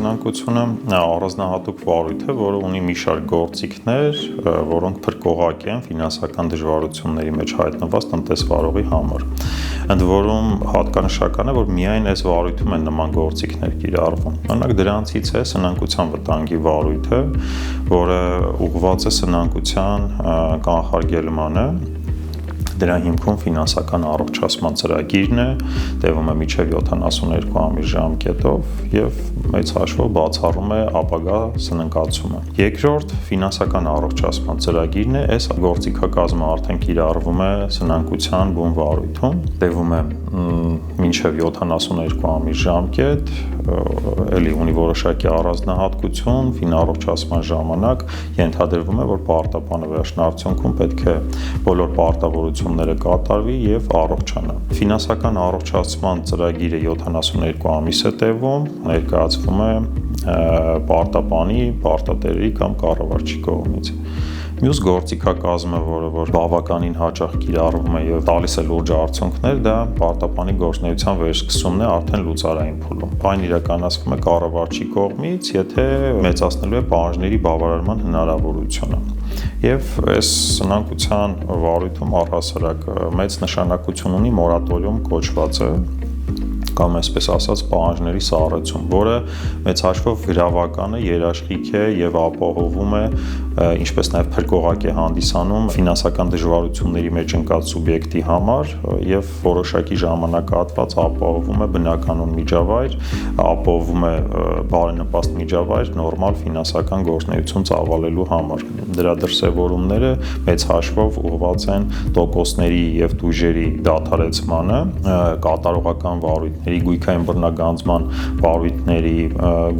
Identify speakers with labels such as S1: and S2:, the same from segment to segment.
S1: սնանկությունը առանձնահատուկ վարույթ է, որը ունի մի շարք գործիքներ, որոնք փրկողակ են ֆինանսական դժվարությունների մեջ հայտնված տնտեսվարողի համար։ Ընդ որում հատկանշական է, որ միայն այս վարույթում են նման գործիքներ կիրառվում։ Օրինակ դրանցից է սնանկության վտանգի վարույթը, որը ուղղված է սնանկության կանխարգելմանը։ Դրա հիմքում ֆինանսական առողջացման ծրագիրն է, տևում է մինչև 72 ամիս ժամկետով եւ մեծ հաշվով բացառում է ապագա սնանկացումը։ Երկրորդ ֆինանսական առողջացման ծրագիրն է, այս գործիքակազմը արդեն կիրառվում է սնանկության բուն վարույթում, տևում է մինչև 72 ամիս ժամկետ, էլի ունի որոշակի առանձնահատկություն, ֆինառողջացման ժամանակ ենթադրվում է, որ պարտապանը վերջնարդյունքում պետք է բոլոր պարտավորությունները կատարվի եւ առողջանա։ Ֆինանսական առողջացման ծրագիրը 72 ամիս է տևում, ներկայացվում է պարտապանի, պարտատերերի կամ կառավարչի կողմից։ Մյուս գործիքակազմը, որը բավականին հաճախ կիրառվում է եւ տալիս է լուրջ արդյունքներ, դա պարտապանի գործունեության վերսկսումն է արդեն լուծարային փուլում։ Այն իրականացվում է կառավարչի կողմից, եթե մեծացնելու է պահանջների բավարարման հնարավորությունը։ Եվ այս սնանկության վարույթում առհասարակ մեծ նշանակություն ունի մորատորիում կոչվածը, կամ այսպես ասած պահանջների սառեցում, որը մեծ հաշվով գրավական է, երաշխիք է եւ ապահովում է, ինչպես նաեւ փրկողակ է հանդիսանում ֆինանսական դժվարությունների մեջ ընկած սուբյեկտի համար եւ որոշակի ժամանակահատված ապահովում է բնականon միջավայր, ապահովում է բարենպաստ միջավայր նորմալ ֆինանսական գործունեություն ծավալելու համար։ Դրա դրսևորումները մեծ հաշվով ուղղված են տոկոսների եւ տուժերի դադարեցմանը, կատարողական վարույթների, գույքային բռնագանձման վարույթների,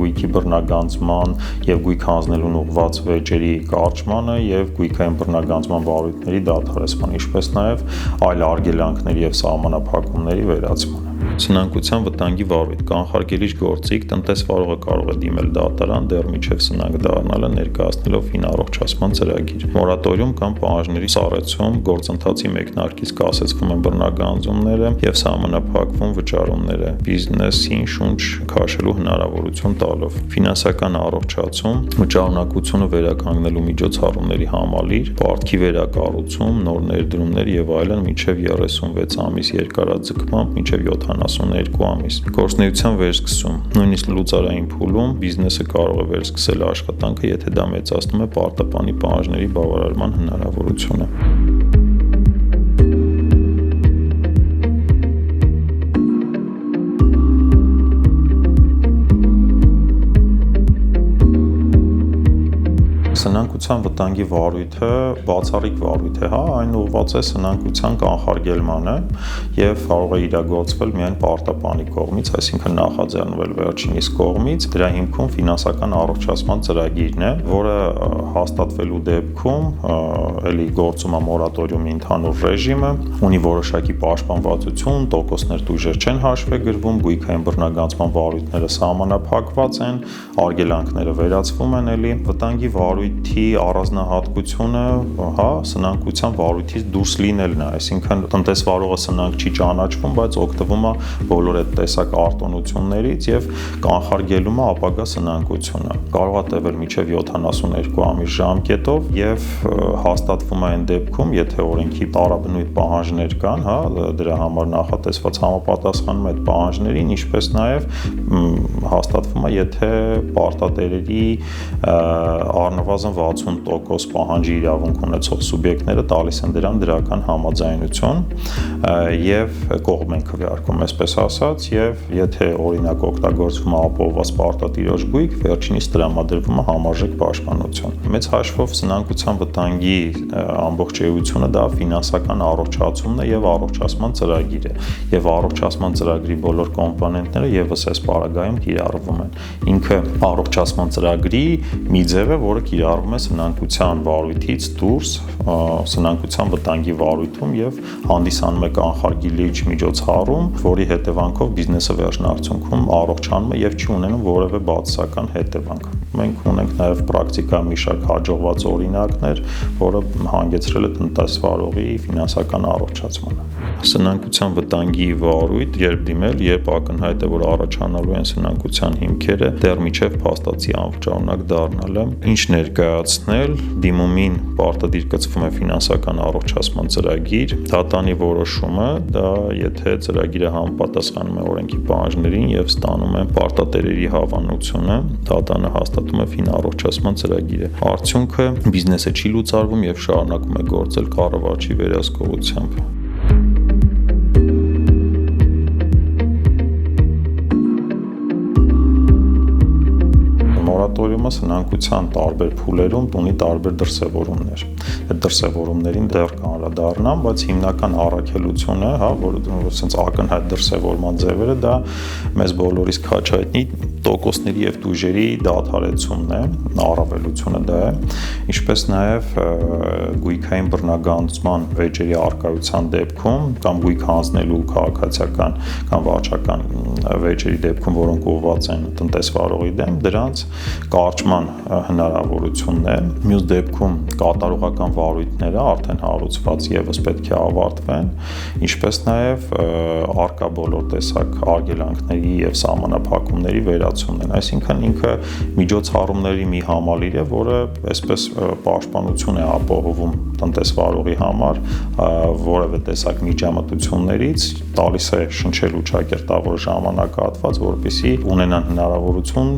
S1: գույքի բռնագանձման եւ գույք հանձնելուն ուղղված վեճերի կարճմանը եւ գույքային բռնագանձման վարույթների դադարեցման, ինչպես նաեւ այլ արգելանքների եւ սահմանափակումների վերացմանը։ Սնանկության վտանգի վարույթ կանխարգելիչ գործիք տնտեսվարողը կարող է դիմել դատարան դեռ մինչև սնանկ դառնալը ներկայացնելով ֆինառողջացման ծրագիր։ Մորատորիում կամ պահանջների սառեցում գործընթացի մեկնարկից կասեցվում են բռնագանձումները եւ սահմանափակվում վճարումները, բիզնեսին շունչ քաշելու հնարավորություն տալով։ Ֆինանսական առողջացում վճարունակությունը վերականգնելու միջոցառումների համալիր, պարտքի վերակառուցում, նոր ներդրումներ եւ այլն մինչև 36 ամիս երկարաձգմամբ մինչև 72 ամիս։ Գործունեության վերսկսում, նույնիսկ լուծարային փուլում բիզնեսը կարող է վերսկսել աշխատանքը, եթե դա մեծացնում է պարտապանի պահանջների բավարարման հնարավորությունը։ Սնանկության վտանգի վարույթը բացառիկ վարույթ է, այն ուղղված է սնանկության կանխարգելմանը եւ կարող է իրագործվել միայն պարտապանի կողմից, այսինքն նախաձեռնվել վերջինիս կողմից։ Դրա հիմքում ֆինանսական առողջացման ծրագիրն է, որը հաստատվելու դեպքում էլի գործում է մորատորիումի ընդհանուր ռեժիմը, ունի որոշակի պաշտպանվածություն, տոկոսներ տուժեր չեն հաշվեգրվում, գույքային բռնագանձման վարույթները սահմանափակված են, արգելանքները վերացվում են էլի, վտանգի վարույթի առանձնահատկությունը, սնանկության վարույթից դուրս լինելն է, այսինքն տնտեսվարողը սնանկ չի ճանաչվում, բայց օգտվում է բոլոր այդ տեսակ արտոնություններից եւ կանխարգելում է ապագա սնանկությունը։ Կարող է տևել մինչև 72 ամիս ժամկետով եւ հաստատվում է այն դեպքում, եթե օրենքի տարաբնույթ պահանջներ կան, դրա համար նախատեսված համապատասխանում այդ պահանջներին, ինչպես նաեւ հաստատվում է, եթե պարտատերերի առնվազն 60% պահանջի իրավունք ունեցող սուբյեկտները տալիս են դրան դրական համաձայնություն եւ կողմ են քվեարկում, այսպես ասած, եւ եթե օրինակ օգտագործվում է ապահովված պարտատիրոջ գույք, վերջինիս տրամադրվում է համարժեք պաշտպանություն։ Մեծ հաշվով սնանկության վտանգի ամբողջ էությունը դա ֆինանսական առողջացումն է եւ առողջացման ծրագիրը, եւ առողջացման ծրագրի բոլոր կոմպոնենտները եւս այս պարագայում կիրառվում են։ Ինքը առողջացման ծրագրի մի ձև է, որը կիրառվում կատարվում է սնանկության վարույթից դուրս, սնանկության վտանգի վարույթում եւ հանդիսանում է կանխարգելիչ միջոցառում, որի հետևանքով բիզնեսը վերջնարդյունքում առողջանում է եւ չի ունենում որևէ բացասական հետևանք։ Մենք ունենք նաեւ պրակտիկա մի շարք հաջողված օրինակներ, որը հանգեցրել է տնտեսվարողի ֆինանսական առողջացմանը։ Սնանկության վտանգի վարույթ երբ դիմել, երբ ակնհայտ է, որ առաջանալու են սնանկության հիմքերը, դեռ միջև փաստացի անվճարունակ դառնալը, ինչ ներկայացնել, դիմումին պարտադիր կցվում է ֆինանսական առողջացման ծրագիր, դատանի որոշումը, դա եթե ծրագիրը համապատասխանում է օրենքի պահանջներին եւ ստանում է պարտատերերի հավանությունը, դատանը հաստատում է ֆինառողջացման ծրագիրը։ Արդյունքը բիզնեսը չի լուծարվում եւ շարունակում է գործել կառավարչի վերահսկողությամբ։ Մորատորիումը սնանկության տարբեր փուլերում ունի տարբեր դրսևորումներ։ Այդ դրսևորումներին դեռ կանդրադառնամ, բայց հիմնական առաքելությունը, որը ասենց ակնհայտ դրսևորման ձևերը, դա մեզ բոլորիս քաչայտնի տոկոսների եւ տույժերի դադարեցումն է, առավելությունը դա է, ինչպես նաեւ գույքային բռնագանձման վեճերի առկայության դեպքում կամ գույք հանձնելու քաղաքացիական կամ վարչական վեճերի դեպքում, որոնք ուղղված են տնտեսվարողի դեմ, դրանց կարճման հնարավորությունն է։ Մյուս դեպքում կատարողական վարույթները արդեն հարուցված եւս պետք է ավարտվեն, ինչպես նաեւ արկա բոլոր տեսակ արգելանքների եւ սահմանափակումների վերացումն են։ Այսինքն ինքը միջոցառումների մի համալիր է, որը այսպես պաշտպանություն է ապահովում տնտեսվարողի համար որևէ տեսակ միջամտություններից, տալիս է շնչելու ճակերտավոր ժամանակահատված, որպեսզի ունենան հնարավորություն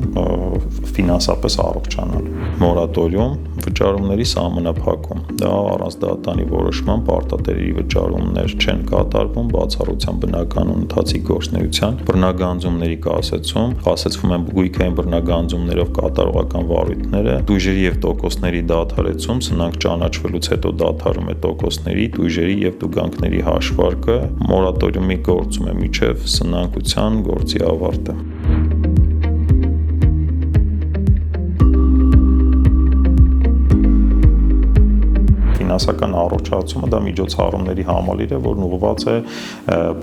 S1: ֆինանսապես առողջանալ։ Մորատորիում վճարումների սահմանափակում, դա առանց դատանի որոշման պարտատերերի վճարումներ չեն կատարվում բացառությամբ բնականոն ընթացիկ գործունեության, բռնագանձումների կասեցում են գույքային բռնագանձումներով կատարողական վարույթները, տույժերի եւ տոկոսների դադարեցում, սնանկ ճանաչվելուց հետո դադարում է տոկոսների, տույժերի եւ տուգանքների հաշվարկը, մորատորիումի գործում է մինչեւ սնանկության գործի ավարտը։ Ֆինանսական առողջացումը դա միջոցառումների համալիր է, որն ուղղված է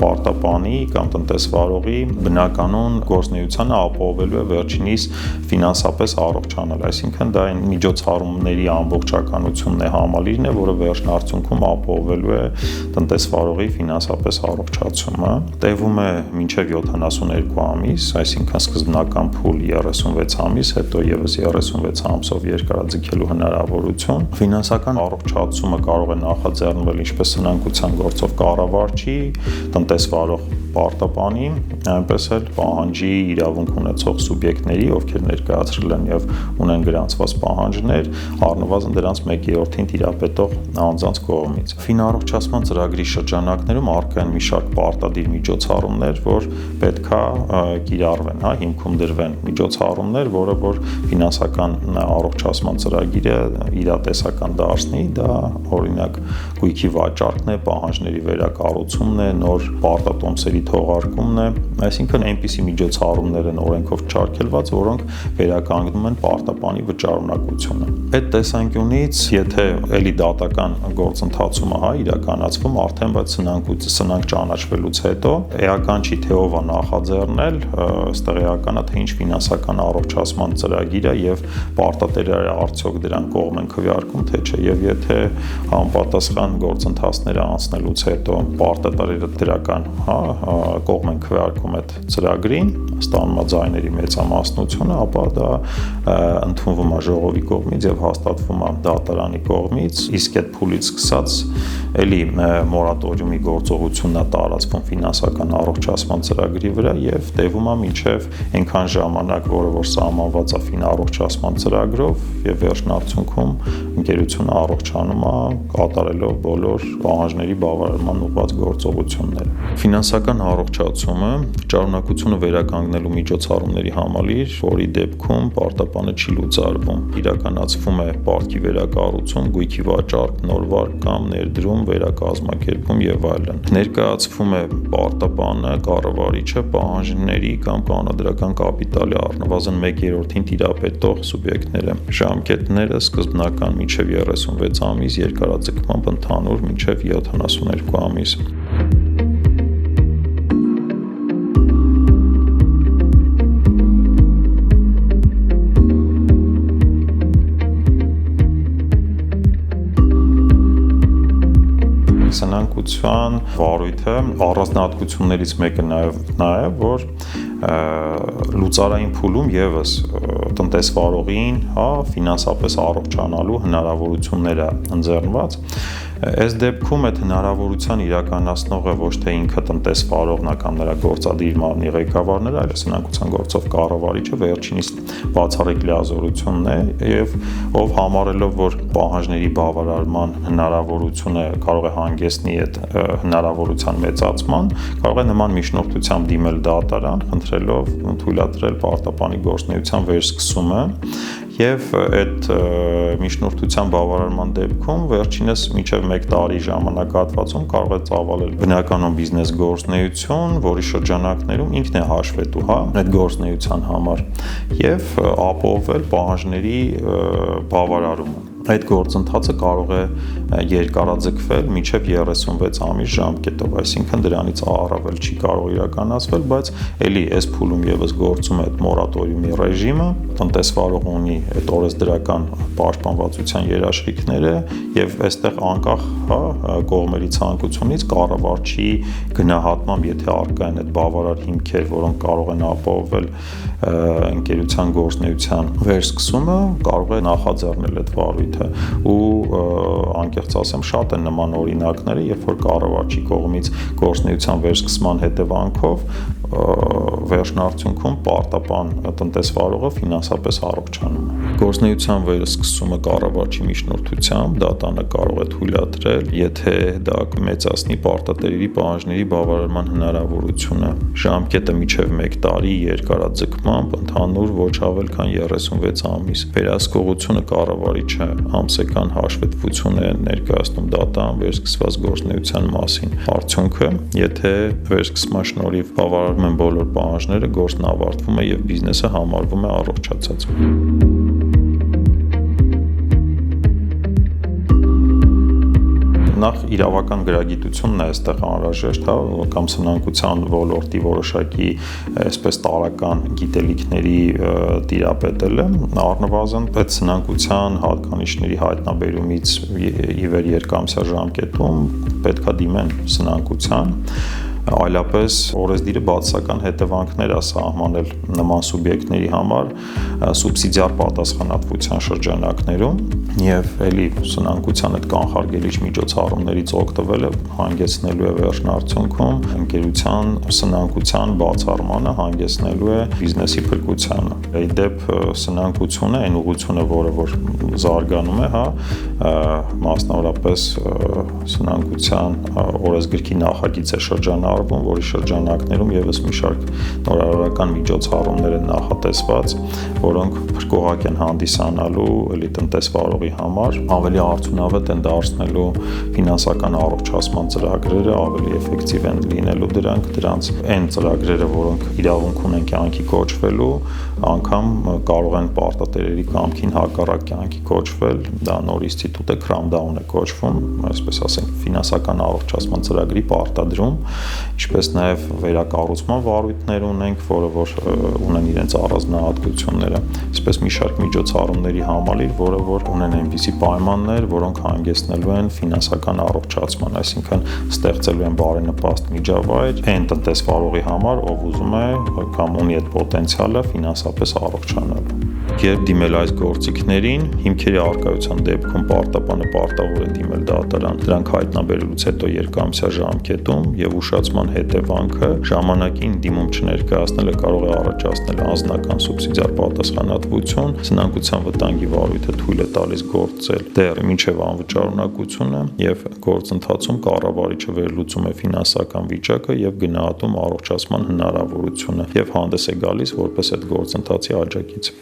S1: պարտապանի կամ տնտեսվարողի բնականոն գործունեությանը ապահովելու է վերջինիս ֆինանսապես առողջանալ, այսինքն դա այն միջոցառումների ամբողջականությունն է, համալիրն է, որը վերջին արդյունքում ապահովելու է տնտեսվարողի ֆինանսապես առողջացումը, տևում է մինչև 72 ամիս, այսինքն սկզբնական փուլ 36 ամիս, հետո եւս 36 ամսով երկարաձգելու հնարավորություն, ֆինանսական առողջացումը կարող է նախաձեռնվել ինչպես սնանկության գործով կառավարչի, տնտեսվարող պարտապանի, այնպես էլ պահանջի իրավունք ունեցող սուբյեկտների, ովքեր ներկայացրել են եւ ունեն գրանցված պահանջներ, առնվազն դրանց 1/3-ին տիրապետող անձանց կողմից։ Ֆինառողջացման ծրագրի շրջանակներում առկա են մի շարք պարտադիր միջոցառումներ, որ պետքա կիրառվեն, հիմքում դրվեն միջոցառումներ, որը որ ֆինանսական առողջացման ծրագիրը իրատեսական դարձնի, դա օրինակ գույքի վաճառքն է, պահանջների վերակառուցումն է, նոր պարտատոմսերի թողարկումն է, այսինքն այնպիսի միջոցառումներ են օրենքով չարգելված, որոնք վերականգնում են պարտապանի վճարունակությունը։ Այդ տեսանկյունից, եթե էլի դատական գործընթացում է իրականացվում, արդեն բայց սնանկ ճանաչվելուց հետո էական չի թե ով է նախաձեռնել, ըստ էականը թե ինչ ֆինանսական առողջացման ծրագիր է եւ պարտատերերը արդյոք դրան կողմ են քվեարկում, թե չէ, եւ եթե համապատասխան գործընթացները անցնելուց հետո պարտատերերը դրական, կողմ են քվեարկում այդ ծրագրին, ստանում է ձայների մեծամասնությունը, ապա դա ընդունվում է ժողովի կողմից եւ հաստատվում է դատարանի կողմից, իսկ այդ փուլից սկսած էլի մորատորիումի գործողությունն է տարածվում ֆինանսական առողջացման ծրագրի վրա եւ տևում է մինչեւ այնքան ժամանակ, որը որ սահմանված է ֆինառողջացման ծրագրով եւ վերջին արդյունքում ընկերությունը առողջանում է կատարելով բոլոր պահանջների բավարարման ուղղված գործողությունները։ Ֆինանսական առողջացումը շարունակությունը վերականգնելու միջոցառումների համալիր, որի դեպքում պարտապանը չի լուծարվում։ Իրականացվում է պարտքի վերակառուցում, գույքի վաճառք, նոր վարկ կամ ներդրում, վերակազմակերպում եւ այլն։ Ներկայացվում է պարտապանը կառավարիչը պահանջների կամ կանոնադրական կապիտալի առնվազն 1/3-ին տիրապետող սուբյեկտները։ Ժամկետները սկզբնական մինչև 36 ամիս, երկարաձգմամբ ընդհանուր մինչև 72 ամիս։ Սնանկության վարույթը առանձնահատկություններից մեկը նաև որ լուծարային փուլում եւս տնտեսվարողին, ֆինանսապես առողջանալու հնարավորությունները ընձեռնված։ Այս դեպքում այդ հնարավորության իրականացնողը ոչ թե ինքը տնտեսվարողն է կամ նրա գործադիր մարմնի ղեկավարները, այլ սնանկության գործով կառավարիչը վերջինիս բացառիկ լիազորությունն է եւ ով համարելով որ պահանջների բավարարման հնարավորությունը կարող է հանգեցնի այդ հնարավորության մեծացման, կարող է նման միջնորդությամբ դիմել դատարան, խնդրելով թույլատրել պարտապանի գործունեության վերսկսումը եւ այդ միջնորդության բավարարման դեպքում վերջինս մինչեւ 1 տարի ժամանակահատվածում կարող է ծավալել բնականon բիզնես գործունեություն, որի շրջանակներում ինքն է հաշվետու, այդ գործունեության համար եւ ապահովել պահանջների բավարարումը։ Այդ գործընթացը կարող է երկարաձգվել մինչև 36 ամիս ժամկետով, այսինքն դրանից առավել չի կարող իրականացվել, բայց էլի այս փուլում եւս գործում է այդ մորատորիումի ռեժիմը, տնտեսվարողը ունի այդ օրենսդրական պաշտպանվածության երաշխիքները եւ այստեղ անկախ կողմերի ցանկությունից կառավարչի գնահատմամբ, եթե առկա են այդ բավարար հիմքեր, որոնք կարող են ապահովել ընկերության գործունեության վերսկսումը, կարող է նախաձեռնել այդ վարույթը ու անկեղծ ասեմ շատ են նման օրինակները, երբ որ կառավարչի կողմից գործունեության վերսկսման հետևանքով վերջնարդյունքում պարտապան տնտեսվարողը ֆինանսապես առողջանում է։ Գործունեության վերսկսումը կառավարչի միջնորդությամբ դատանը կարող է թույլատրել, եթե դա կմեծացնի պարտատերերի պահանջների բավարարման հնարավորությունը։ Ժամկետը մինչև 1 տարի երկարաձգմամբ ընդհանուր ոչ ավել քան 36 ամիս։ Վերահսկողությունը կառավարիչը ամսական հաշվետվություն է ներկայացնում դատան վերսկսված գործունեության մասին։ Արդյունքը, եթե վերսկսման շնորհիվ բավարարվում են բոլոր պահանջները, գործն ավարտվում է եւ բիզնեսը համարվում է առողջացած։ Նախ իրավական գրագիտությունն է այստեղ անհրաժեշտ, կամ սնանկության ոլորտի որոշակի այսպես տարրական գիտելիքների տիրապետելը, առնվազն այդ սնանկության հատկանիշների հայտնաբերումից ի վեր երկամսյա ժամկետում պետք է դիմեն սնանկության, այլապես օրենսդիրը բացասական հետևանքներ է սահմանել նման սուբյեկտների համար սուբսիդիար պատասխանատվության շրջանակներում եւ էլի սնանկության այդ կանխարգելիչ միջոցառումներից օգտվելը հանգեցնելու է վերջնարդյունքում ընկերության սնանկության բացառմանը, հանգեցնելու է բիզնեսի փրկությանը։ Ի դեպ սնանկությունը այն ուղղությունը, որը որ զարգանում է, մասնավորապես սնանկության օրենսգրքի նախագիծ է շրջանառվում, որի շրջանակներում եւս մի շարք նորարարական միջոցառումներ են նախատեսված, որոնք փրկողակ են հանդիսանալու էլի տնտեսվարողի համար, ավելի արդյունավետ են դարձնելու ֆինանսական առողջացման ծրագրերը, ավելի էֆեկտիվ են լինելու դրանց այն ծրագրերը, որոնք իրավունք ունեն կյանքի կոչվելու, անգամ կարող են պարտատերերի կամքին հակառակ կյանքի կոչվել, դա նոր ինստիտուտ է, քրամդաուն է կոչվում, այսպես ասենք, ֆինանսական առողջացման ծրագրի պարտադրում, ինչպես նաև վերակառուցման վարույթներ ունենք, որը որ ունեն իրենց առանձնահատկությունները, այսպես մի շարք միջոցառումների համալիր, որը որ ունեն այնպիսի պայմաններ, որոնք հանգեցնելու են ֆինանսական առողջացման, այսինքն ստեղծելու են բարենպաստ միջավայր այն տնտեսվարողի համար, ով ուզում է կամ ունի այդ պոտենցիալը ֆինանսապես առողջանալու։ Երբ դիմել այս գործիքներին, հիմքերի առկայության դեպքում պարտապանը պարտավոր է դիմել դատարան դրանք հայտնաբերելուց հետո երկամսյա ժամկետում եւ ուշացման հետևանքը ժամանակին դիմում չներկայացնելը կարող է առաջացնել անձնական սուբսիդիար պատասխանատվություն, սնանկության վտանգի վարույթը թույլ է տալիս գործել դեռ մինչեւ անվճարունակությունը եւ գործընթացում կառավարիչը վերլուծում է ֆինանսական վիճակը եւ գնահատում առողջացման հնարավորությունը եւ հանդես է գալիս որպես այդ գործընթացի աջակից։